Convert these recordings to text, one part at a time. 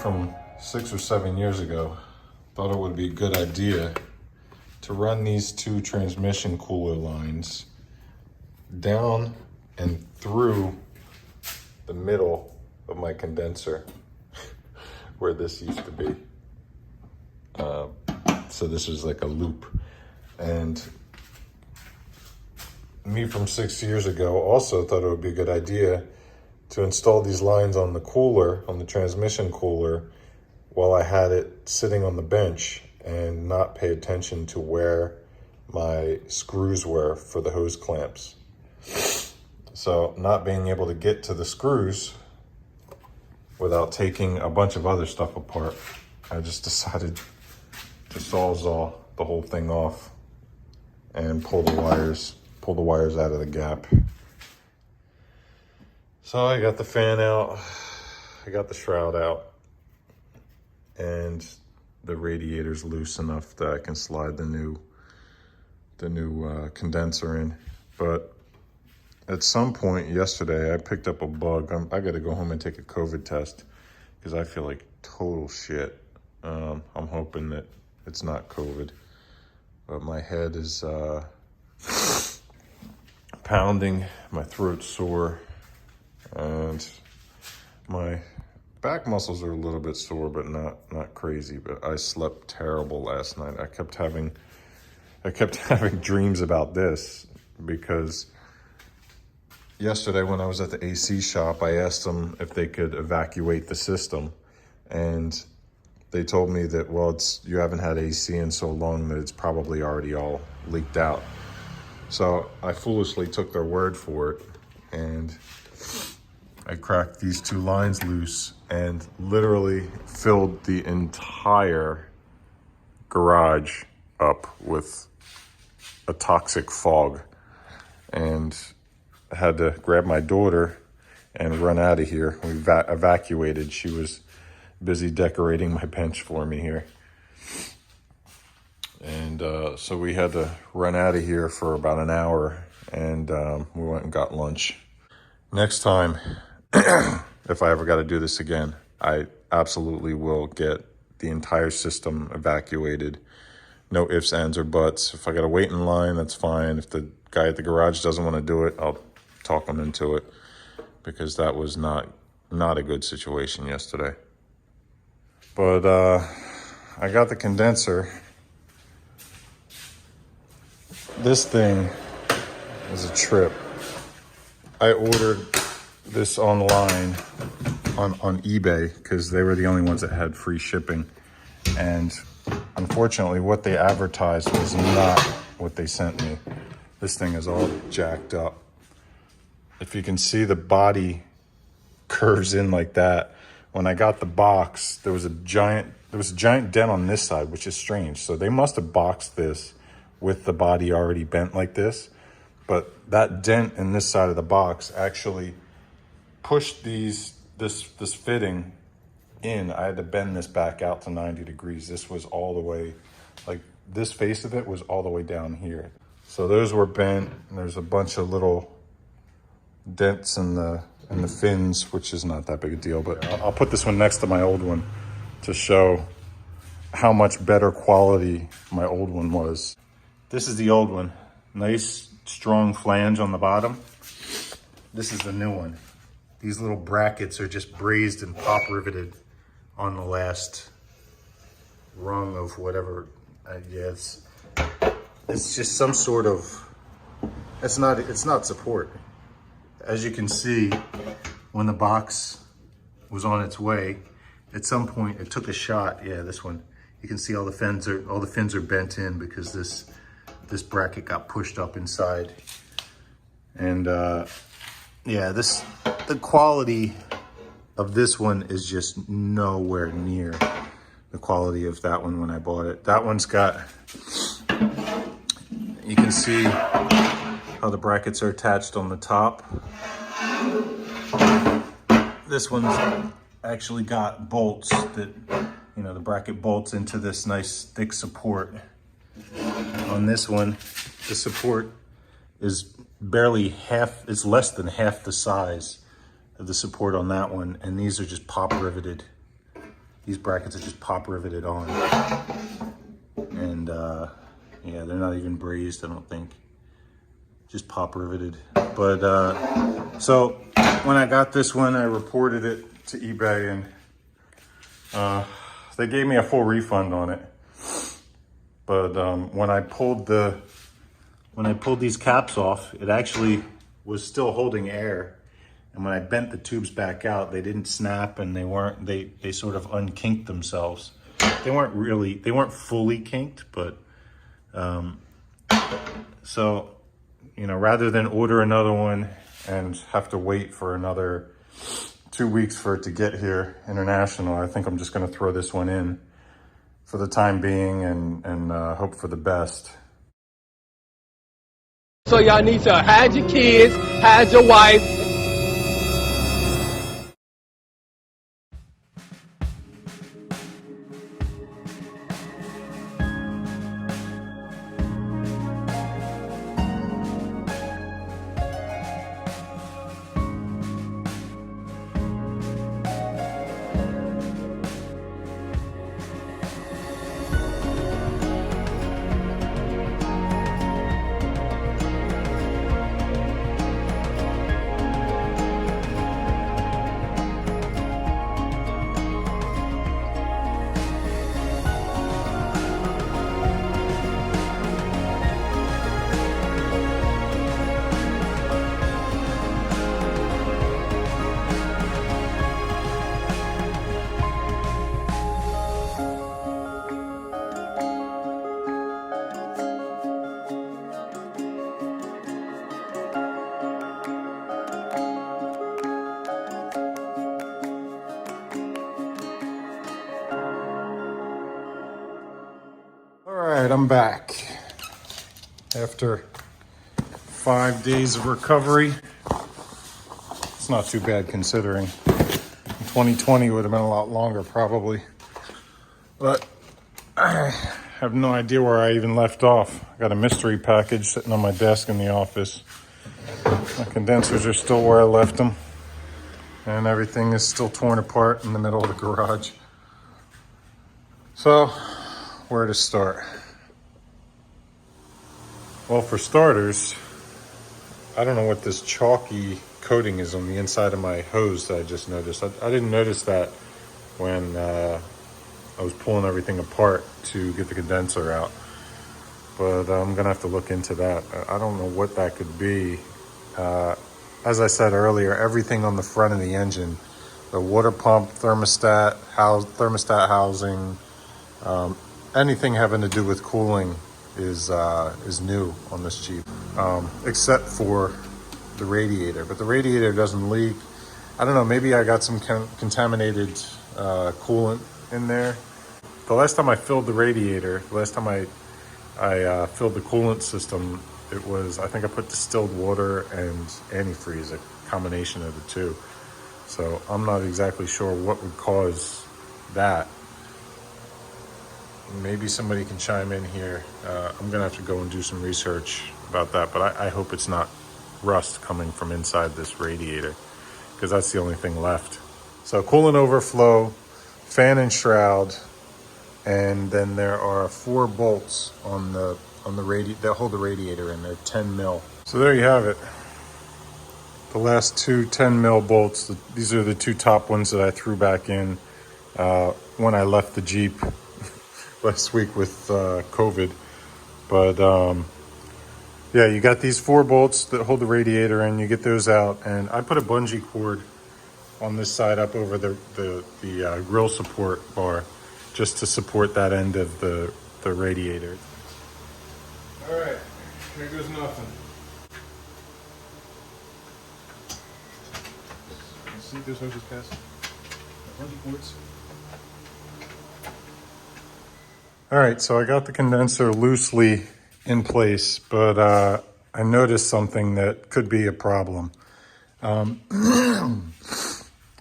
from 6 or 7 years ago. Thought it would be a good idea to run these two transmission cooler lines down and through the middle of my condenser where this used to be. So this is like a loop. And me from 6 years ago also thought it would be a good idea to install these lines on the cooler, on the transmission cooler, while I had it sitting on the bench and not pay attention to where my screws were for the hose clamps. So not being able to get to the screws without taking a bunch of other stuff apart, I just decided to sawzall the whole thing off and pull the wires out of the gap. So I got the fan out, I got the shroud out, and the radiator's loose enough that I can slide the new condenser in. But at some point yesterday, I picked up a bug. I got to go home and take a COVID test because I feel like total shit. I'm hoping that it's not COVID, but my head is pounding, my throat's sore, and my back muscles are a little bit sore, but not crazy. But I slept terrible last night. I kept having dreams about this because yesterday when I was at the AC shop, I asked them if they could evacuate the system, and they told me that, well, you haven't had AC in so long that it's probably already all leaked out. So I foolishly took their word for it, and I cracked these two lines loose and literally filled the entire garage up with a toxic fog, and I had to grab my daughter and run out of here. We evacuated. She was busy decorating my bench for me here. And so we had to run out of here for about an hour, and we went and got lunch. Next time, if I ever got to do this again, I absolutely will get the entire system evacuated. No ifs, ands, or buts. If I got to wait in line, that's fine. If the guy at the garage doesn't want to do it, I'll talk him into it, because that was not a good situation yesterday. But I got the condenser. This thing is a trip. I ordered this online on eBay because they were the only ones that had free shipping. And unfortunately, what they advertised was not what they sent me. This thing is all jacked up. If you can see, the body curves in like that. When I got the box, there was a giant dent on this side, which is strange. So they must have boxed this with the body already bent like this. But that dent in this side of the box actually pushed this fitting in. I had to bend this back out to 90 degrees. This was all the way, like this face of it was all the way down here. So those were bent, and there's a bunch of little dents in the fins, which is not that big a deal. But I'll put this one next to my old one to show how much better quality my old one was. This is the old one. Nice, strong flange on the bottom. This is the new one. These little brackets are just brazed and pop riveted on the last rung of whatever. It's just some sort of, it's not support. As you can see, when the box was on its way, at some point it took a shot. Yeah, this one. You can see all the fins are bent in because this bracket got pushed up inside. And yeah, the quality of this one is just nowhere near the quality of that one when I bought it. That one's got, you can see how the brackets are attached on the top. This one's actually got bolts that, the bracket bolts into this nice thick support. On this one, the support is it's less than half the size of the support on that one, and these are just pop riveted. These brackets are just pop riveted on. And yeah, they're not even brazed, I don't think. Just pop riveted. But so when I got this one, I reported it to eBay, and they gave me a full refund on it. But when I pulled these caps off, it actually was still holding air. And when I bent the tubes back out, they didn't snap, and they sort of unkinked themselves. They weren't fully kinked, but so, you know, rather than order another one and have to wait for another 2 weeks for it to get here international, I think I'm just going to throw this one in for the time being and hope for the best. So y'all need to hide your kids, hide your wife. All right, I'm back after 5 days of recovery. It's not too bad considering. 2020 would have been a lot longer probably, but I have no idea where I even left off. I got a mystery package sitting on my desk in the office. My condensers are still where I left them, and everything is still torn apart in the middle of the garage. So, where to start? Well, for starters, I don't know what this chalky coating is on the inside of my hose that I just noticed. I didn't notice that when I was pulling everything apart to get the condenser out. But I'm gonna have to look into that. I don't know what that could be. As I said earlier, everything on the front of the engine, the water pump, thermostat housing, anything having to do with cooling is new on this Jeep, except for the radiator. But the radiator doesn't leak. I don't know, maybe I got some contaminated coolant in there. The last time I filled the radiator, the last time I filled the coolant system, it was, I think I put distilled water and antifreeze, a combination of the two. So I'm not exactly sure what would cause that. Maybe somebody can chime in here. I'm gonna have to go and do some research about that, but I hope it's not rust coming from inside this radiator, because that's the only thing left. So coolant overflow, fan and shroud, and then there are 4 bolts on the that hold the radiator in. They're 10 mil. So there you have it. The last 2 10 mil bolts. These are the 2 top ones that I threw back in when I left the Jeep last week with COVID. But yeah, you got these 4 bolts that hold the radiator in. You get those out, and I put a bungee cord on this side up over the grill support bar, just to support that end of the radiator. All right, here goes nothing. See those hoses pass? Bungee cords. All right, so I got the condenser loosely in place, but I noticed something that could be a problem.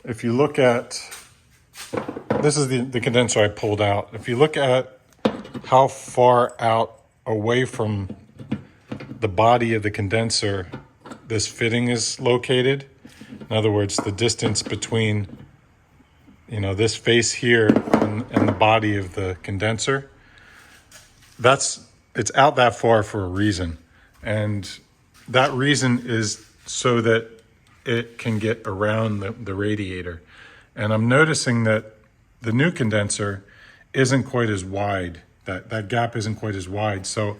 If you look at, this is the condenser I pulled out. If you look at how far out away from the body of the condenser this fitting is located, in other words, the distance between, you know, this face here in the body of the condenser. It's out that far for a reason. And that reason is so that it can get around the radiator. And I'm noticing that the new condenser isn't quite as wide. That gap isn't quite as wide. So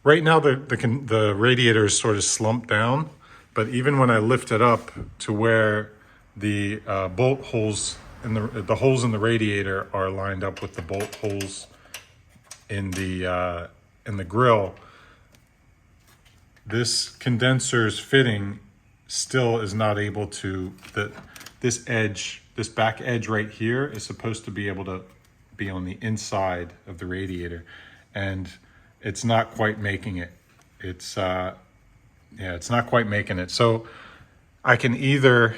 right now the radiator is sort of slumped down, but even when I lift it up to where the bolt holes and the holes in the radiator are lined up with the bolt holes in the grill, this condenser's fitting still is not able to, this back edge right here is supposed to be able to be on the inside of the radiator, and it's not quite making it. It's not quite making it. So I can either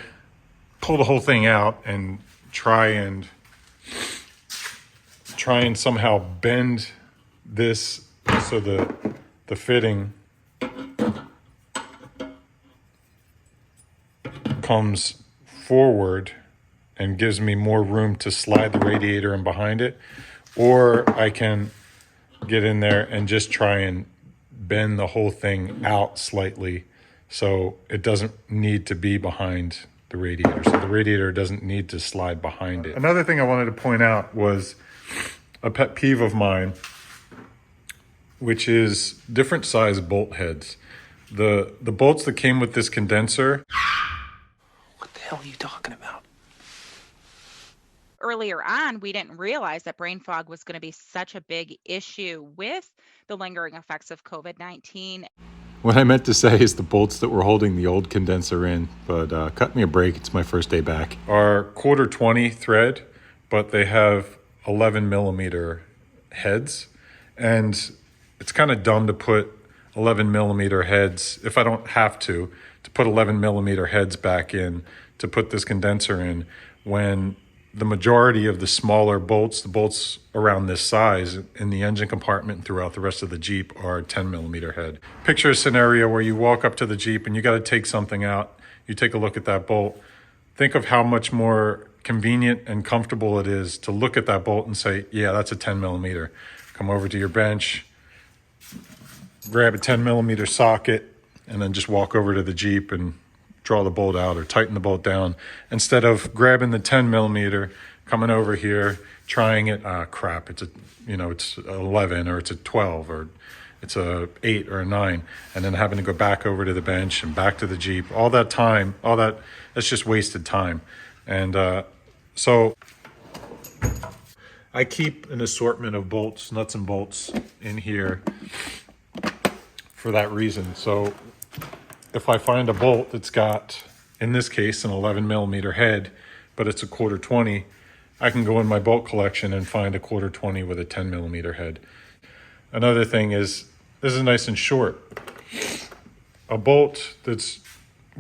pull the whole thing out and try and somehow bend this so the fitting comes forward and gives me more room to slide the radiator in behind it, or I can get in there and just try and bend the whole thing out slightly so it doesn't need to be behind the radiator. So the radiator doesn't need to slide behind it. Another thing I wanted to point out was a pet peeve of mine, which is different size bolt heads. The bolts that came with this condenser. What the hell are you talking about? Earlier on, we didn't realize that brain fog was going to be such a big issue with the lingering effects of COVID-19. What I meant to say is the bolts that were holding the old condenser in, but cut me a break, it's my first day back, are 1/4-20 thread, but they have 11 millimeter heads. And it's kind of dumb to put 11 millimeter heads, if I don't have to put 11 millimeter heads back in to put this condenser in, when the majority of the smaller bolts, the bolts around this size in the engine compartment and throughout the rest of the Jeep, are 10 millimeter head. Picture a scenario where you walk up to the Jeep and you got to take something out. You take a look at that bolt. Think of how much more convenient and comfortable it is to look at that bolt and say, yeah, that's a 10 millimeter. Come over to your bench, grab a 10 millimeter socket, and then just walk over to the Jeep and draw the bolt out or tighten the bolt down, instead of grabbing the 10 millimeter, coming over here, trying it. Crap, it's it's 11 or it's a 12 or it's a 8 or a 9, and then having to go back over to the bench and back to the Jeep. All that time, that's just wasted time. And so I keep an assortment of bolts, nuts and bolts in here for that reason. So if I find a bolt that's got, in this case, an 11 millimeter head, but it's a 1/4-20, I can go in my bolt collection and find a 1/4-20 with a 10 millimeter head. Another thing is, this is nice and short. A bolt that's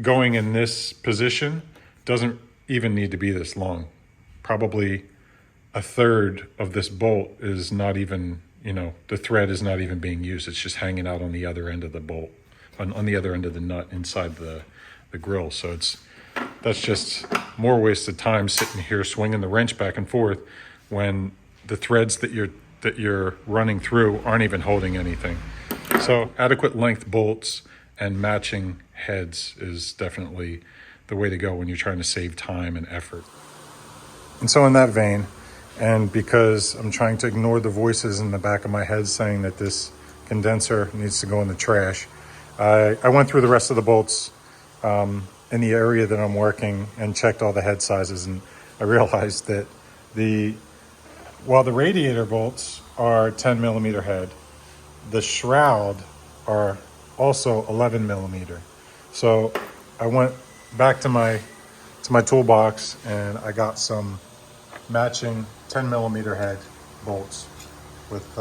going in this position doesn't even need to be this long. Probably a third of this bolt is not even, the thread is not even being used. It's just hanging out on the other end of the bolt, on the other end of the nut inside the grill. So that's just more wasted time sitting here swinging the wrench back and forth when the threads that you're running through aren't even holding anything. So adequate length bolts and matching heads is definitely the way to go when you're trying to save time and effort. And so in that vein, and because I'm trying to ignore the voices in the back of my head saying that this condenser needs to go in the trash, I went through the rest of the bolts in the area that I'm working and checked all the head sizes, and I realized that while the radiator bolts are 10 millimeter head, the shroud are also 11 millimeter. So I went back to my toolbox and I got some matching 10 millimeter head bolts with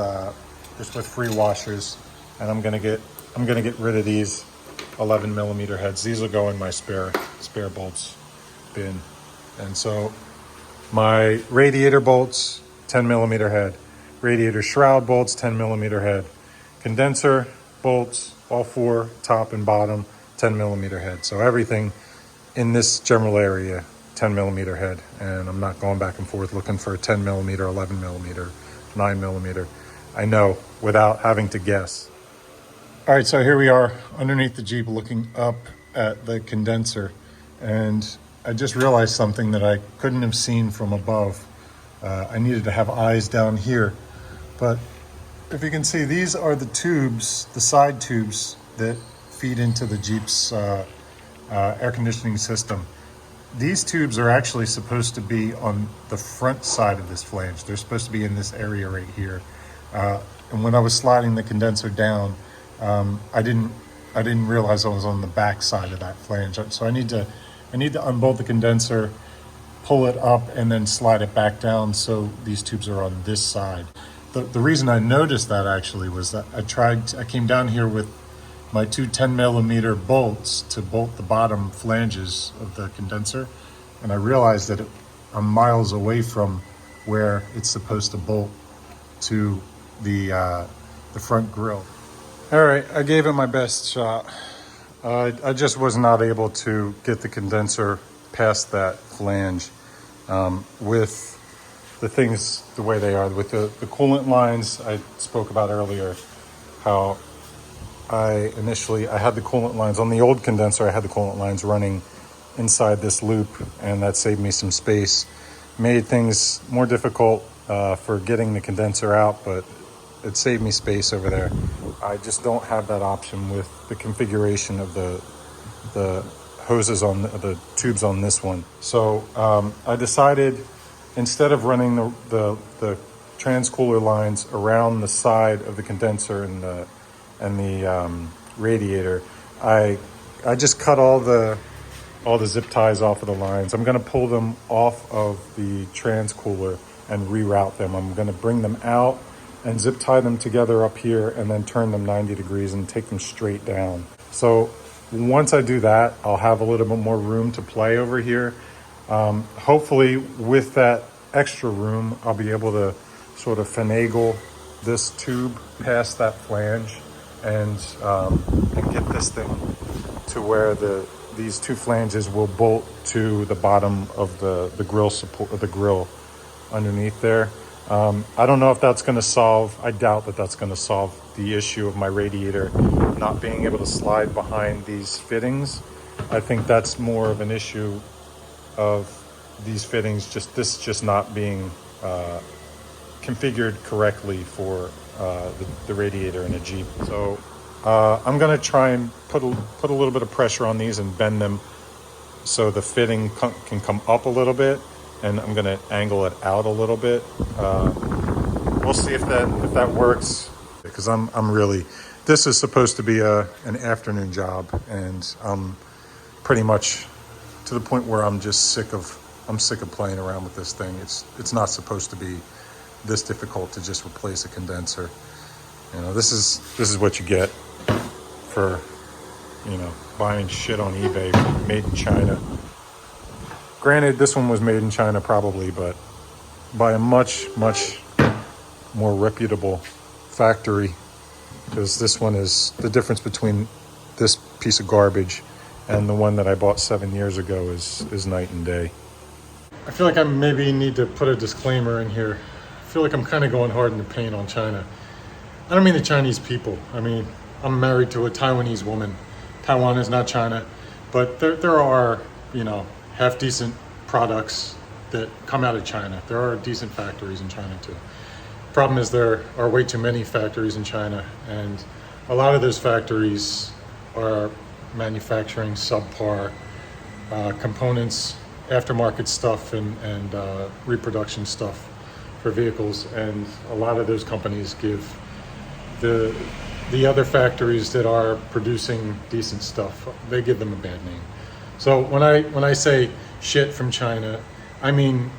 just with free washers, and I'm gonna get rid of these 11 millimeter heads. These will go in my spare bolts bin. And so my radiator bolts, 10 millimeter head, radiator shroud bolts, 10 millimeter head, condenser bolts, all four, top and bottom, 10 millimeter head. So everything in this general area, 10 millimeter head, and I'm not going back and forth looking for a 10 millimeter, 11 millimeter, 9 millimeter. I know without having to guess. All right, so here we are underneath the Jeep looking up at the condenser, and I just realized something that I couldn't have seen from above. I needed to have eyes down here, but if you can see, these are the tubes, the side tubes that feed into the Jeep's air conditioning system. These tubes are actually supposed to be on the front side of this flange. They're supposed to be in this area right here. And when I was sliding the condenser down, I didn't realize I was on the back side of that flange. So I need to unbolt the condenser, pull it up, and then slide it back down so these tubes are on this side. The reason I noticed that actually was that I came down here with my two 10 millimeter bolts to bolt the bottom flanges of the condenser, and I realized that I'm miles away from where it's supposed to bolt to the front grille. All right, I gave it my best shot. I just was not able to get the condenser past that flange with the things the way they are. With the coolant lines I spoke about earlier, how I had the coolant lines on the old condenser. I had the coolant lines running inside this loop, and that saved me some space. Made things more difficult for getting the condenser out, but it saved me space over there. I just don't have that option with the configuration of the hoses on the tubes on this one. So I decided, instead of running the transcooler lines around the side of the condenser and the radiator, I just cut all the zip ties off of the lines. I'm going to pull them off of the transcooler and reroute them. I'm going to bring them out and zip tie them together up here, and then turn them 90 degrees and take them straight down. So once I do that, I'll have a little bit more room to play over here. Hopefully with that extra room, I'll be able to sort of finagle this tube past that flange and get this thing to where these two flanges will bolt to the bottom of the grill support, of the grill underneath there. I don't know if that's going to solve, I doubt that that's going to solve the issue of my radiator not being able to slide behind these fittings. I think that's more of an issue of these fittings, just not being configured correctly for the radiator in a Jeep. So I'm going to try and put a little bit of pressure on these and bend them so the fitting can come up a little bit, and I'm going to angle it out a little bit. We'll see if that works, because I'm really, this is supposed to be an afternoon job, and I'm pretty much to the point where I'm sick of playing around with this thing. It's not supposed to be this difficult to just replace a condenser. You know, this is what you get for, you know, buying shit on eBay made in China. Granted, this one was made in China probably, but by a much more reputable factory, because this one is, the difference between this piece of garbage and the one that I bought 7 years ago is night and day. I feel like I maybe need to put a disclaimer in here. I feel like I'm kind of going hard in the paint on China. I don't mean the Chinese people. I mean, I'm married to a Taiwanese woman. Taiwan is not China, but there are, you know, half decent products that come out of China. There are decent factories in China too. Problem is, there are way too many factories in China, and a lot of those factories are manufacturing subpar components, aftermarket stuff, and reproduction stuff for vehicles, and a lot of those companies give the other factories that are producing decent stuff, they give them a bad name. So when I say shit from China, I mean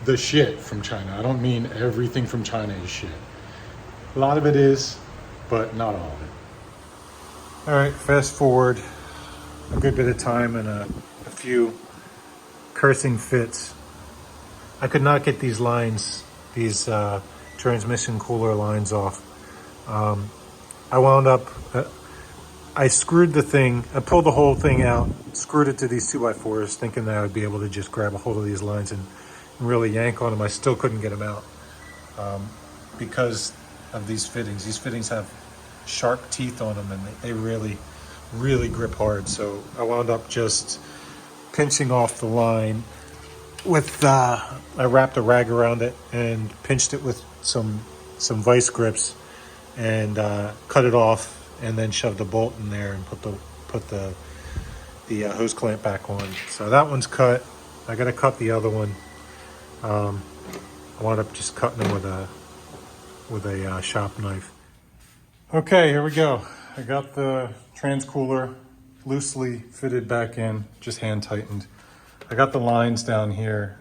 the shit from China. I don't mean everything from China is shit. A lot of it is, but not all of it. All right, fast forward a good bit of time and a few cursing fits. I could not get these lines, these transmission cooler lines off. I wound up I screwed the thing, I pulled the whole thing out, screwed it to these 2x4s, thinking that I would be able to just grab a hold of these lines and really yank on them. I still couldn't get them out because of these fittings. These fittings have sharp teeth on them, and they really, really grip hard. So I wound up just pinching off the line with, I wrapped a rag around it and pinched it with some vice grips and cut it off, and then shoved a bolt in there and put the hose clamp back on. So that one's cut. I got to cut the other one. I wound up just cutting them with a shop knife. Okay, here we go. I got the transcooler loosely fitted back in, just hand tightened. I got the lines down here.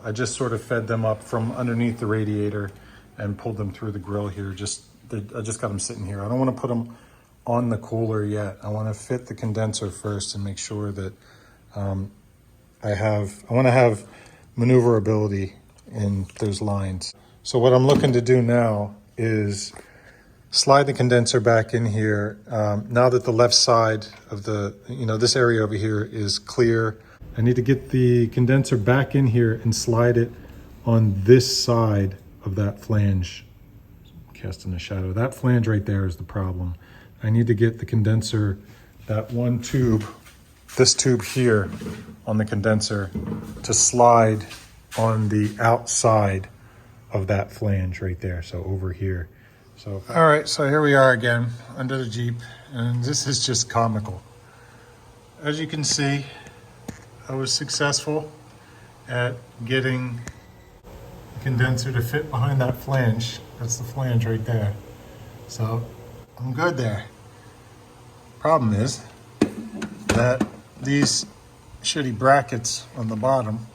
I just sort of fed them up from underneath the radiator and pulled them through the grill here. I just got them sitting here. I don't want to put them on the cooler yet. I want to fit the condenser first and make sure that I want to have maneuverability in those lines. So what I'm looking to do now is slide the condenser back in here. Now that the left side of this area over here is clear, I need to get the condenser back in here and slide it on this side of that flange. Casting a shadow. That flange right there is the problem. I need to get the condenser, that one tube, this tube here on the condenser, to slide on the outside of that flange right there. So over here. So, all right, so here we are again under the Jeep, and this is just comical. As you can see, I was successful at getting the condenser to fit behind that flange. That's the flange right there. So I'm good there. Problem is that these shitty brackets on the bottom,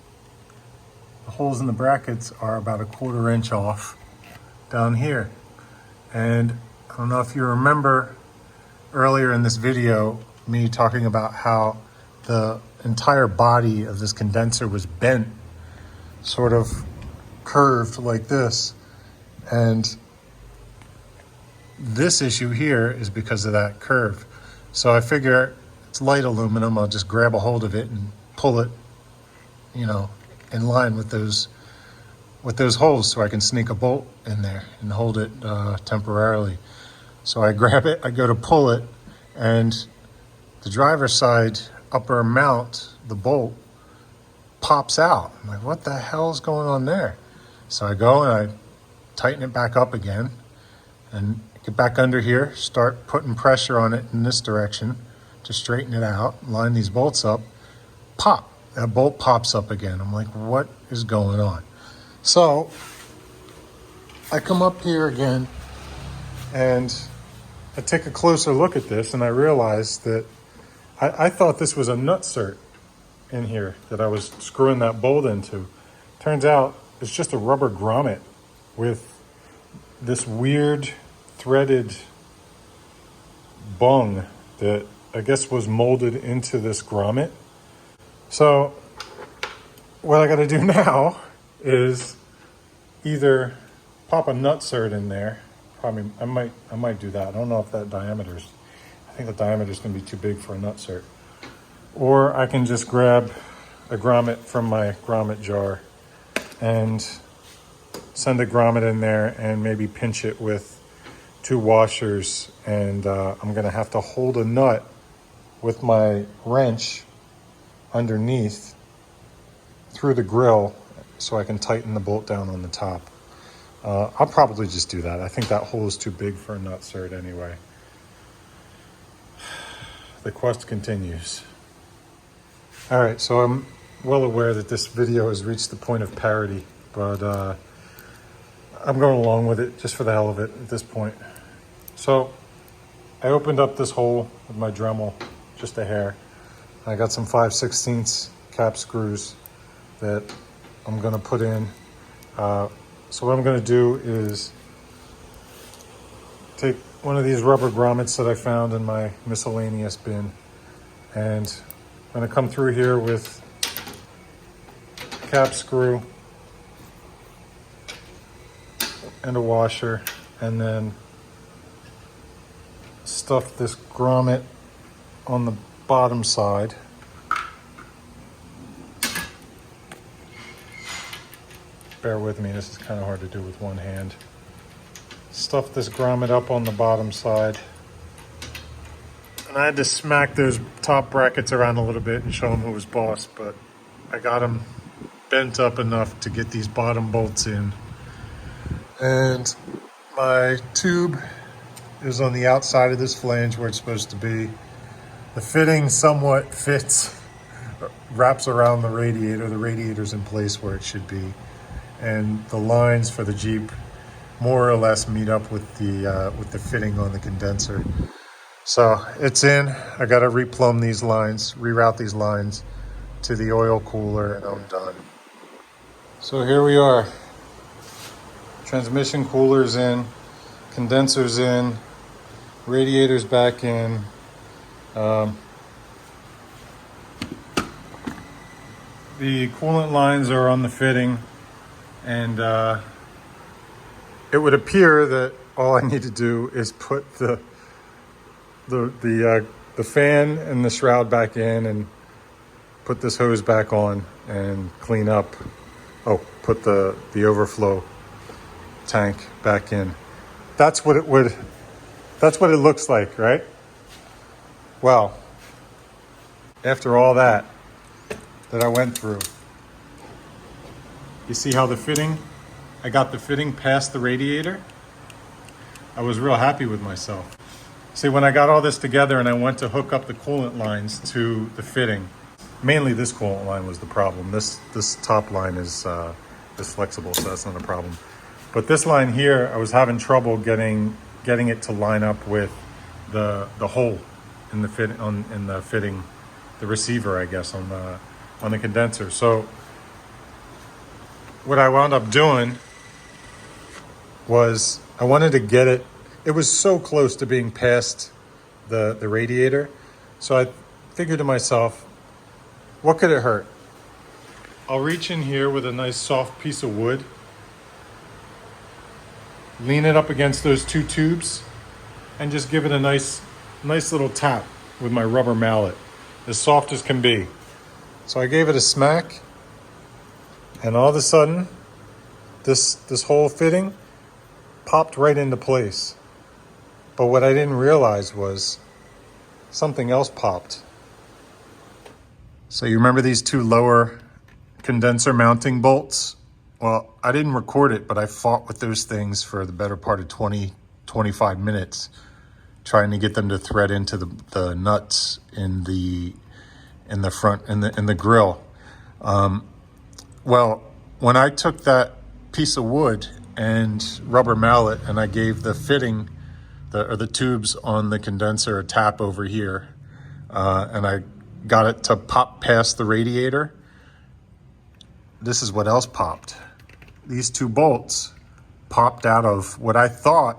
the holes in the brackets are about 1/4 inch off down here. And I don't know if you remember earlier in this video, me talking about how the entire body of this condenser was bent, sort of curved like this. And this issue here is because of that curve. So I figure it's light aluminum. I'll just grab a hold of it and pull it, in line with those holes, so I can sneak a bolt in there and hold it temporarily. So I grab it, I go to pull it, and the driver's side upper mount, the bolt, pops out. I'm like, what the hell is going on there? So I go and I tighten it back up again and get back under here, start putting pressure on it in this direction to straighten it out, line these bolts up, pop. That bolt pops up again. I'm like, what is going on? So I come up here again and I take a closer look at this, and I realize that I thought this was a nutsert in here that I was screwing that bolt into. Turns out it's just a rubber grommet with this weird threaded bung that I guess was molded into this grommet. So what I got to do now is either pop a nutsert in there. Probably I might do that. I don't know if that diameter's, I think the diameter's going to be too big for a nutsert. Or I can just grab a grommet from my grommet jar and send a grommet in there and maybe pinch it with 2 washers, and I'm going to have to hold a nut with my wrench underneath through the grill so I can tighten the bolt down on the top. I'll probably just do that. I think that hole is too big for a nutsert anyway. The quest continues. All right, so I'm well aware that this video has reached the point of parody, but I'm going along with it just for the hell of it at this point. So I opened up this hole with my Dremel, just a hair. I got some 5/16 cap screws that I'm gonna put in. So what I'm gonna do is take one of these rubber grommets that I found in my miscellaneous bin, and I'm gonna come through here with a cap screw and a washer, and then stuff this grommet on the bottom side. Bear with me, this is kind of hard to do with one hand. Stuff this grommet up on the bottom side. And I had to smack those top brackets around a little bit and show them who was boss, but I got them bent up enough to get these bottom bolts in. And my tube is on the outside of this flange where it's supposed to be. The fitting somewhat fits, wraps around the radiator. The radiator's in place where it should be. And the lines for the Jeep more or less meet up with the fitting on the condenser. So it's in. I got to replumb these lines, reroute these lines to the oil cooler, and I'm done. So here we are. Transmission cooler's in, condenser's in, radiator's back in. The coolant lines are on the fitting, and it would appear that all I need to do is put the fan and the shroud back in and put this hose back on and clean up. Oh, put the overflow tank back in. That's what it looks like, right? Well, after all that I went through, you see how I got the fitting past the radiator? I was real happy with myself. See, when I got all this together and I went to hook up the coolant lines to the fitting, mainly this coolant line was the problem. This top line is flexible, so that's not a problem. But this line here, I was having trouble getting it to line up with the hole in the fitting, the receiver, I guess, on the condenser. So what I wound up doing was I wanted to get it. It was so close to being past the radiator. So I figured to myself, what could it hurt? I'll reach in here with a nice soft piece of wood, lean it up against those two tubes, and just give it a nice little tap with my rubber mallet, as soft as can be. So I gave it a smack, and all of a sudden, this whole fitting popped right into place. But what I didn't realize was something else popped. So you remember these two lower condenser mounting bolts? Well, I didn't record it, but I fought with those things for the better part of 20-25 minutes, trying to get them to thread into the nuts in the front, in the grill. Well, when I took that piece of wood and rubber mallet and I gave the fitting, the tubes on the condenser a tap over here, and I got it to pop past the radiator, this is what else popped. These two bolts popped out of what I thought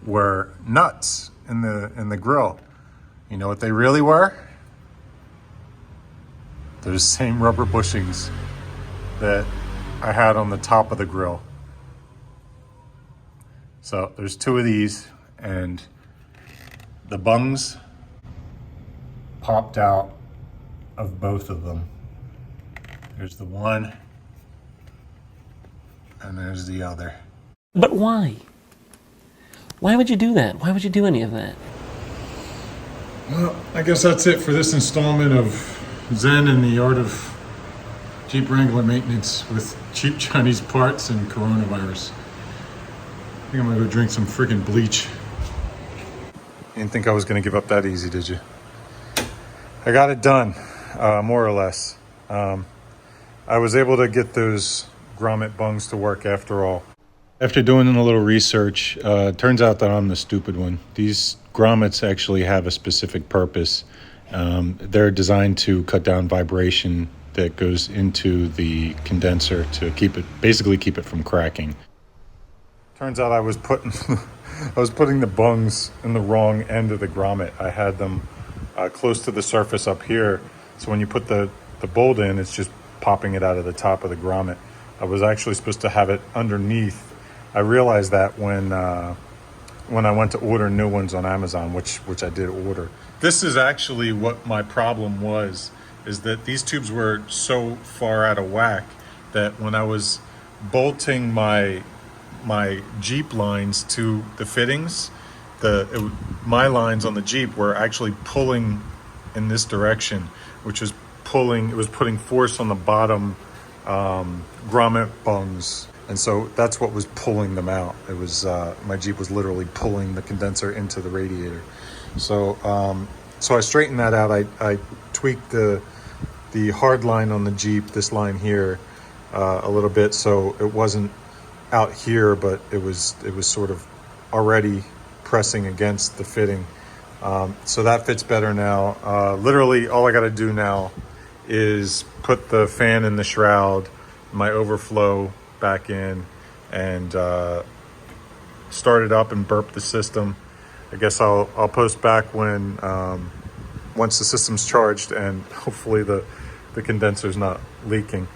were nuts in the grill. You know what they really were? Those same rubber bushings that I had on the top of the grill. So there's two of these, and the bungs popped out of both of them. There's the one, and there's the other. But why? Why would you do that? Why would you do any of that? Well, I guess that's it for this installment of Zen in the art of Jeep Wrangler maintenance with cheap Chinese parts and coronavirus. I think I'm gonna go drink some friggin' bleach. You didn't think I was gonna give up that easy, did you? I got it done, more or less. I was able to get those grommet bungs to work after all. After doing a little research, turns out that I'm the stupid one. These grommets actually have a specific purpose. They're designed to cut down vibration that goes into the condenser to basically keep it from cracking. Turns out I was putting the bungs in the wrong end of the grommet. I had them close to the surface up here, so when you put the bolt in, it's just popping it out of the top of the grommet. I was actually supposed to have it underneath. I realized that when when I went to order new ones on Amazon, which I did order. This is actually what my problem was, is that these tubes were so far out of whack that when I was bolting my Jeep lines to the fittings, my lines on the Jeep were actually pulling in this direction, which was putting force on the bottom grommet bungs. And so that's what was pulling them out. It was, my Jeep was literally pulling the condenser into the radiator. So I straightened that out. I tweaked the hard line on the Jeep, this line here, a little bit, so it wasn't out here, but it was sort of already pressing against the fitting. So that fits better now. Literally all I got to do now is put the fan in the shroud, my overflow back in, and start it up and burp the system. I guess I'll post back when once the system's charged and hopefully the condenser's not leaking.